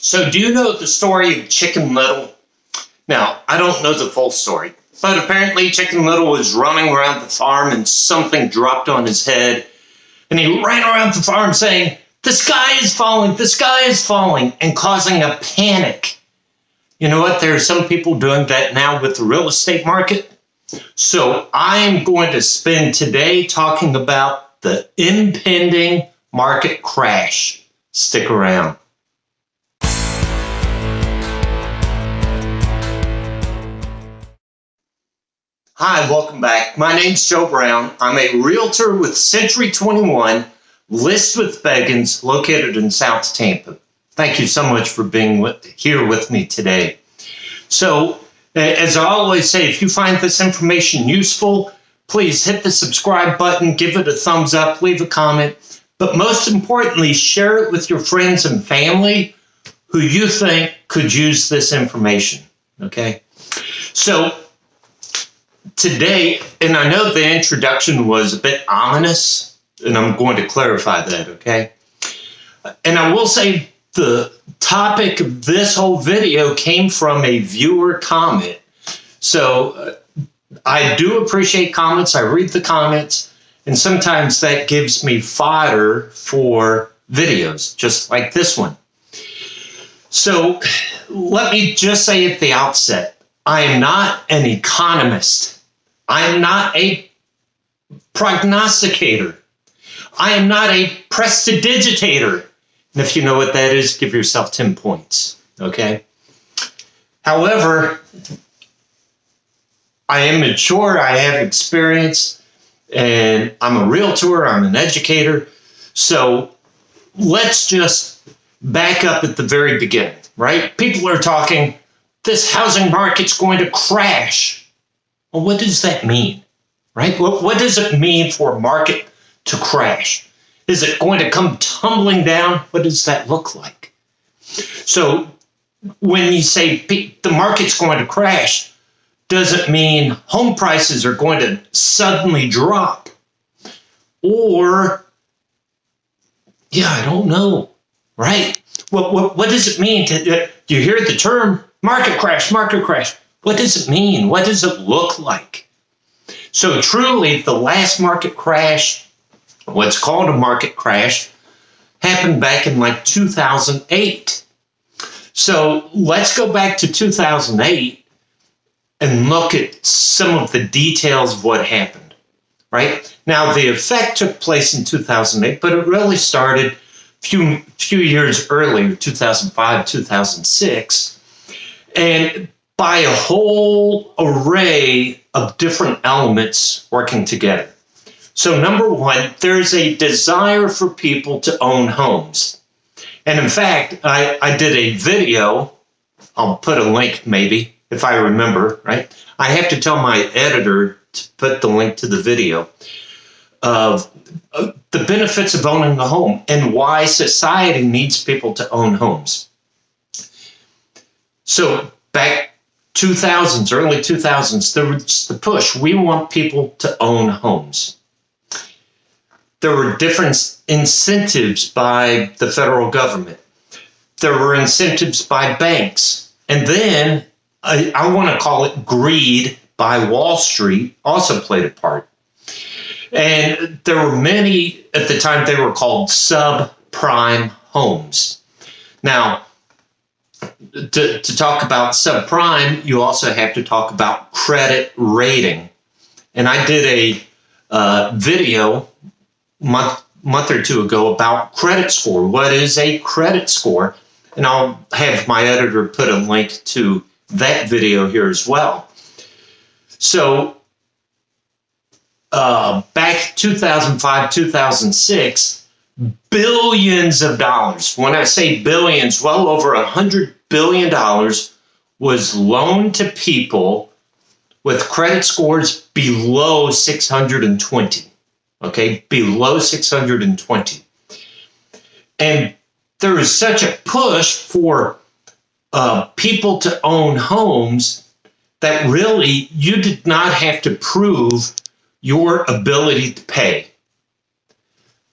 So do you know the story of Chicken Little? Now, I don't know the full story, but apparently Chicken Little was running around the farm and something dropped on his head. And he ran around the farm saying, "The sky is falling, the sky is falling," and causing a panic. You know what? There are some people doing that now with the real estate market. So I'm going to spend today talking about the impending market crash. Stick around. Hi, welcome back. My name's Joe Brown. I'm a realtor with Century 21, List with Beggins, located in South Tampa. Thank you so much for being here with me today. So, as I always say, if you find this information useful, please hit the subscribe button, give it a thumbs up, leave a comment, but most importantly, share it with your friends and family who you think could use this information, okay? So, today, and I know the introduction was a bit ominous, and I'm going to clarify that, okay? And I will say the topic of this whole video came from a viewer comment. So I do appreciate comments. I read the comments, and sometimes that gives me fodder for videos, just like this one. So let me just say at the outset, I am not an economist. I am not a prognosticator. I am not a prestidigitator. And if you know what that is, give yourself 10 points, okay? However, I am mature, I have experience, and I'm a realtor, I'm an educator. So let's just back up at the very beginning, right? People are talking, this housing market's going to crash. Well, what does that mean, right? What does it mean for a market to crash? Is it going to come tumbling down? What does that look like? So when you say the market's going to crash, does it mean home prices are going to suddenly drop? Or, I don't know, right? What does it mean? Do you hear the term market crash, market crash? What does it mean? What does it look like? So truly, the last market crash, what's called a market crash, happened back in like 2008. So let's go back to 2008 and look at some of the details of what happened, right? Now, the effect took place in 2008, but it really started a few years earlier, 2005, 2006. And by a whole array of different elements working together. So number one, there's a desire for people to own homes. And in fact, I did a video, I'll put a link maybe, if I remember, right? I have to tell my editor to put the link to the video of the benefits of owning a home and why society needs people to own homes. So back 2000s, early 2000s, there was the push. We want people to own homes. There were different incentives by the federal government. There were incentives by banks. And then I want to call it greed by Wall Street also played a part. And there were many, at the time they were called subprime homes. Now, to talk about subprime, you also have to talk about credit rating. And I did a video month or two ago about credit score. What is a credit score? And I'll have my editor put a link to that video here as well. So back 2005, 2006, billions of dollars. When I say billions, well over $100 billion was loaned to people with credit scores below 620. Okay, below 620. And there is such a push for people to own homes that really you did not have to prove your ability to pay.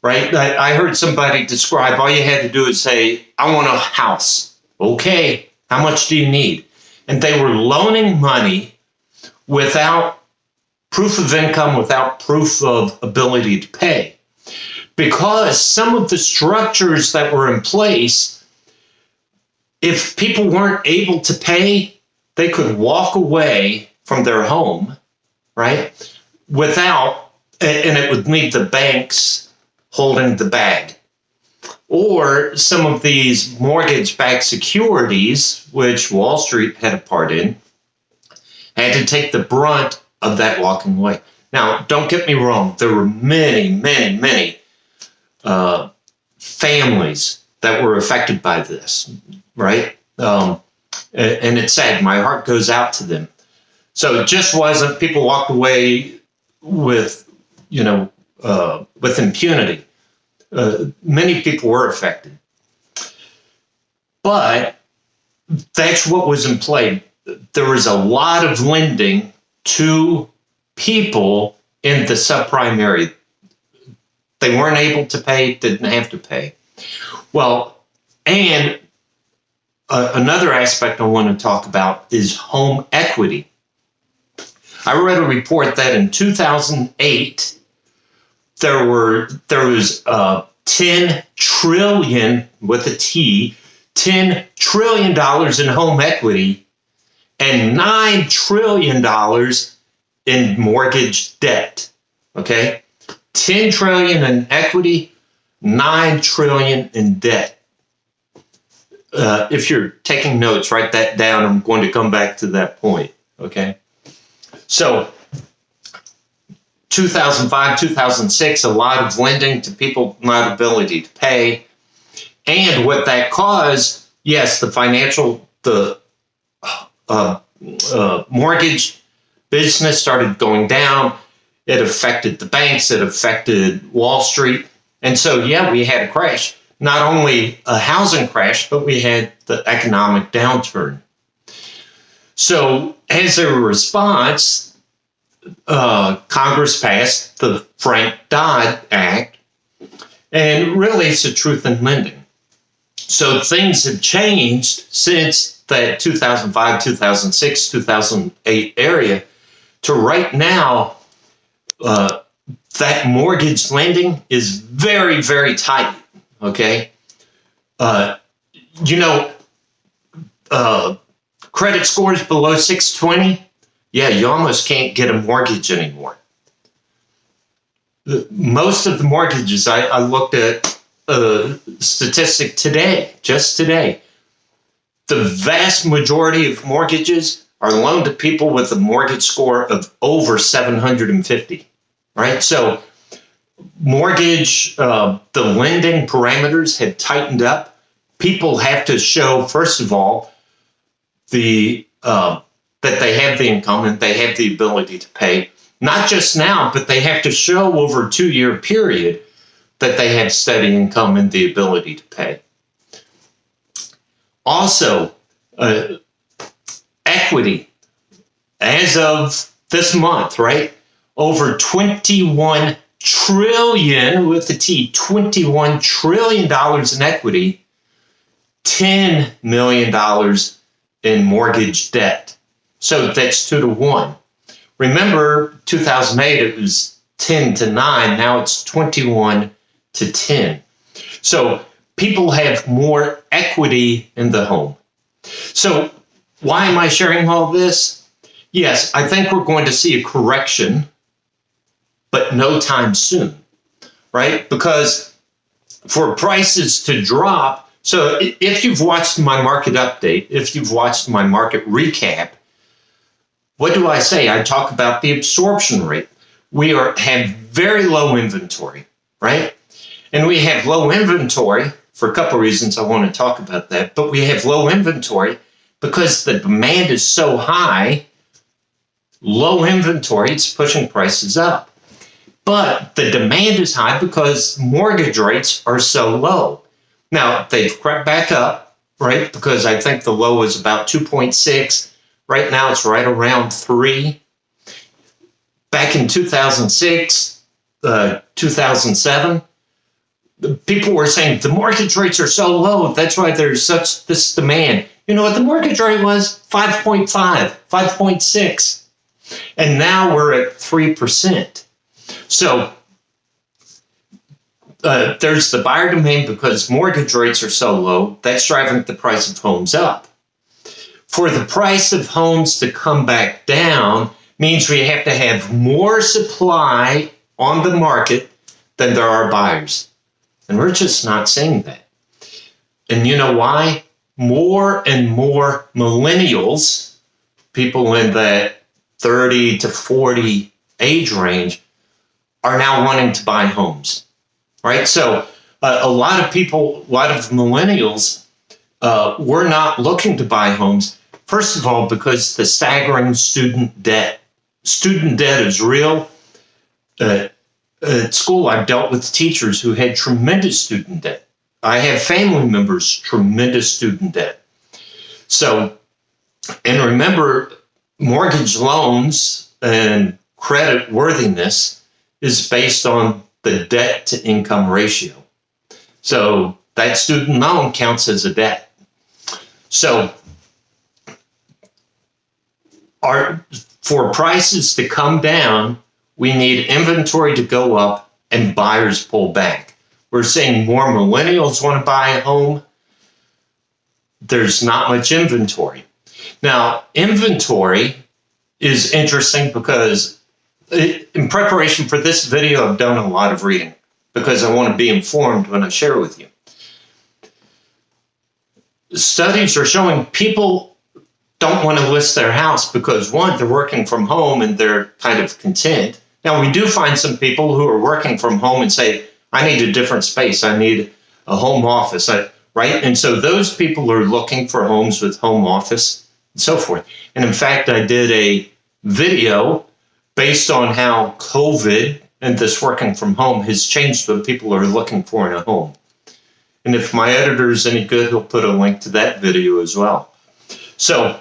Right? I heard somebody describe all you had to do is say, I want a house. Okay, how much do you need? And they were loaning money without proof of income, without proof of ability to pay. Because some of the structures that were in place, if people weren't able to pay, they could walk away from their home, right? Without, and it would leave the banks holding the bag. Or some of these mortgage-backed securities, which Wall Street had a part in, had to take the brunt of that walking away. Now, don't get me wrong. There were many, many, many families that were affected by this, right? And it's sad. My heart goes out to them. So it just wasn't people walked away with, with impunity. Many people were affected. But that's what was in play. There was a lot of lending to people in the subprime area. They weren't able to pay, didn't have to pay. Well, and another aspect I want to talk about is home equity. I read a report that in 2008, there was 10 trillion with a T, $10 trillion in home equity and $9 trillion in mortgage debt. Okay? 10 trillion in equity, 9 trillion in debt. If you're taking notes, write that down. I'm going to come back to that point. Okay? So 2005, 2006, a lot of lending to people not ability to pay. And what that caused, yes, the mortgage business started going down. It affected the banks. It affected Wall Street. And so, yeah, we had a crash. Not only a housing crash, but we had the economic downturn. So as a response, Congress passed the Frank-Dodd Act, and really it's a truth in lending. So things have changed since that 2005, 2006, 2008 area to right now. That mortgage lending is very, very tight. Okay. Credit scores below 620. Yeah, you almost can't get a mortgage anymore. Most of the mortgages, I looked at a statistic today, just today. The vast majority of mortgages are loaned to people with a mortgage score of over 750, right? So mortgage, the lending parameters had tightened up. People have to show, first of all, that they have the income and they have the ability to pay. Not just now, but they have to show over a 2-year period that they have steady income and the ability to pay. Also, equity. As of this month, right? Over 21 trillion with the T, $21 trillion in equity, $10 million in mortgage debt. So that's 2 to 1. Remember, 2008, it was 10 to 9. Now it's 21 to 10. So people have more equity in the home. So why am I sharing all this? Yes, I think we're going to see a correction, but no time soon, right? Because for prices to drop, so if you've watched my market update, if you've watched my market recap, what do I say? I talk about the absorption rate. We have very low inventory, right? And we have low inventory for a couple of reasons. I want to talk about that. But we have low inventory because the demand is so high. Low inventory, it's pushing prices up. But the demand is high because mortgage rates are so low. Now, they've crept back up, right? Because I think the low is about 2.6. Right now, it's right around 3. Back in 2006, 2007, people were saying the mortgage rates are so low. That's why there's such this demand. You know what the mortgage rate was? 5.5, 5.6. And now we're at 3%. So there's the buyer demand because mortgage rates are so low. That's driving the price of homes up. For the price of homes to come back down means we have to have more supply on the market than there are buyers. And we're just not seeing that. And you know why? More and more millennials, people in that 30 to 40 age range, are now wanting to buy homes, right? So a lot of people, a lot of millennials, were not looking to buy homes. First of all, because the staggering student debt is real. At school, I've dealt with teachers who had tremendous student debt. I have family members, tremendous student debt. So, and remember, mortgage loans and credit worthiness is based on the debt to income ratio. So that student loan counts as a debt. So for prices to come down, we need inventory to go up and buyers pull back. We're seeing more millennials want to buy a home. There's not much inventory. Now, inventory is interesting because in preparation for this video, I've done a lot of reading because I want to be informed when I share with you. Studies are showing people don't want to list their house because, one, they're working from home and they're kind of content. Now, we do find some people who are working from home and say, I need a different space. I need a home office, right? And so those people are looking for homes with home office and so forth. And in fact, I did a video based on how COVID and this working from home has changed what people are looking for in a home. And if my editor is any good, he'll put a link to that video as well. So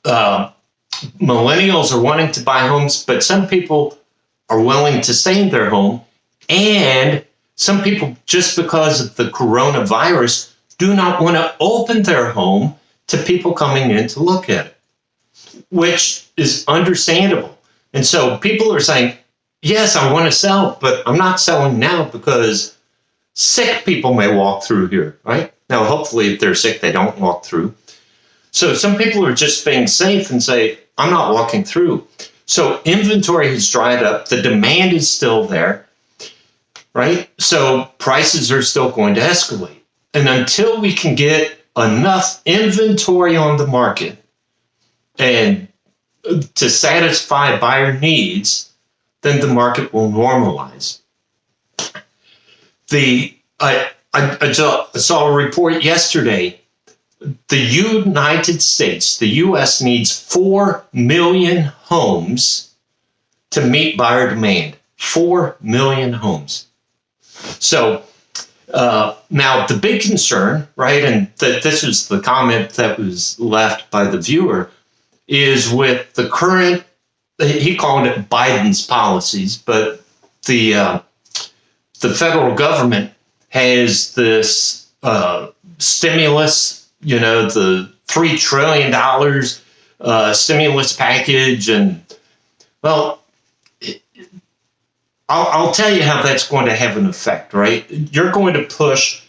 millennials are wanting to buy homes, but some people are willing to stay in their home. And some people, just because of the coronavirus, do not want to open their home to people coming in to look at it, which is understandable. And so people are saying, yes, I want to sell, but I'm not selling now because sick people may walk through here, right? Now, hopefully, if they're sick, they don't walk through. So some people are just being safe and say, I'm not walking through. So inventory has dried up. The demand is still there, right? So prices are still going to escalate. And until we can get enough inventory on the market and to satisfy buyer needs, then the market will normalize. I saw a report yesterday. The United States, the U.S. needs 4 million homes to meet buyer demand. 4 million homes. So now the big concern, right, and this is the comment that was left by the viewer, is with the current, he called it Biden's policies, but the federal government has this stimulus, the $3 trillion stimulus package. And, well, I'll tell you how that's going to have an effect, right? You're going to push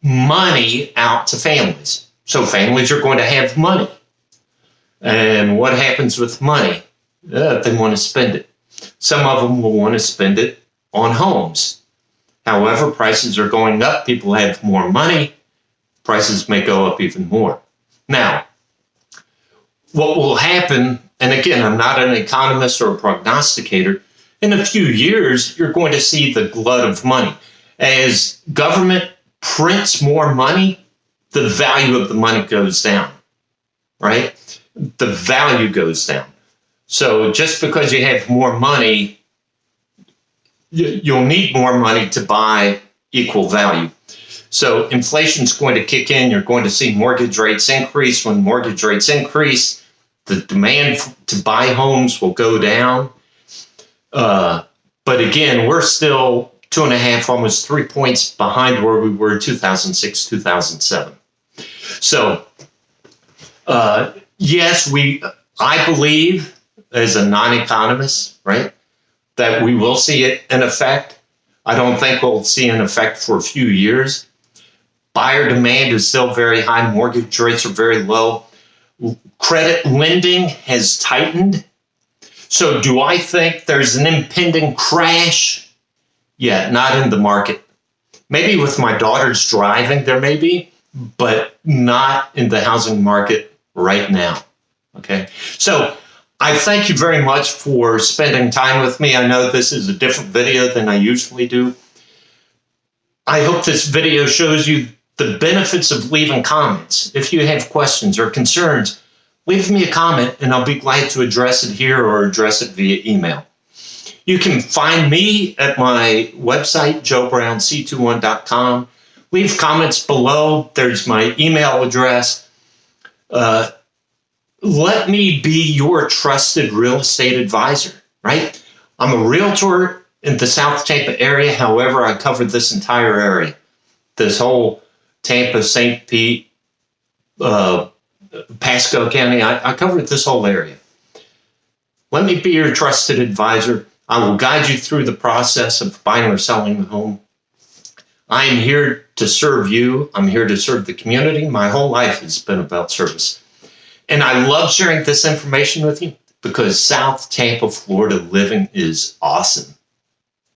money out to families. So families are going to have money. And what happens with money? They want to spend it. Some of them will want to spend it on homes. However, prices are going up. People have more money. Prices may go up even more. Now, what will happen, and again, I'm not an economist or a prognosticator, in a few years, you're going to see the glut of money. As government prints more money, the value of the money goes down, right? The value goes down. So just because you have more money, you'll need more money to buy equal value. So inflation's going to kick in. You're going to see mortgage rates increase. When mortgage rates increase, the demand to buy homes will go down. But again, we're still 2.5, almost 3 points behind where we were 2006, 2007. So, yes, I believe, as a non-economist, right, that we will see an effect. I don't think we'll see an effect for a few years. Buyer demand is still very high. Mortgage rates are very low. Credit lending has tightened. So do I think there's an impending crash? Yeah, not in the market. Maybe with my daughters driving, there may be, but not in the housing market right now. Okay. So I thank you very much for spending time with me. I know this is a different video than I usually do. I hope this video shows you the benefits of leaving comments. If you have questions or concerns, leave me a comment and I'll be glad to address it here or address it via email. You can find me at my website, joebrownc21.com. Leave comments below. There's my email address. Let me be your trusted real estate advisor, right? I'm a realtor in the South Tampa area. However, I covered this entire area, this whole Tampa, St. Pete, Pasco County. I covered this whole area. Let me be your trusted advisor. I will guide you through the process of buying or selling a home. I am here to serve you. I'm here to serve the community. My whole life has been about service. And I love sharing this information with you because South Tampa, Florida living is awesome.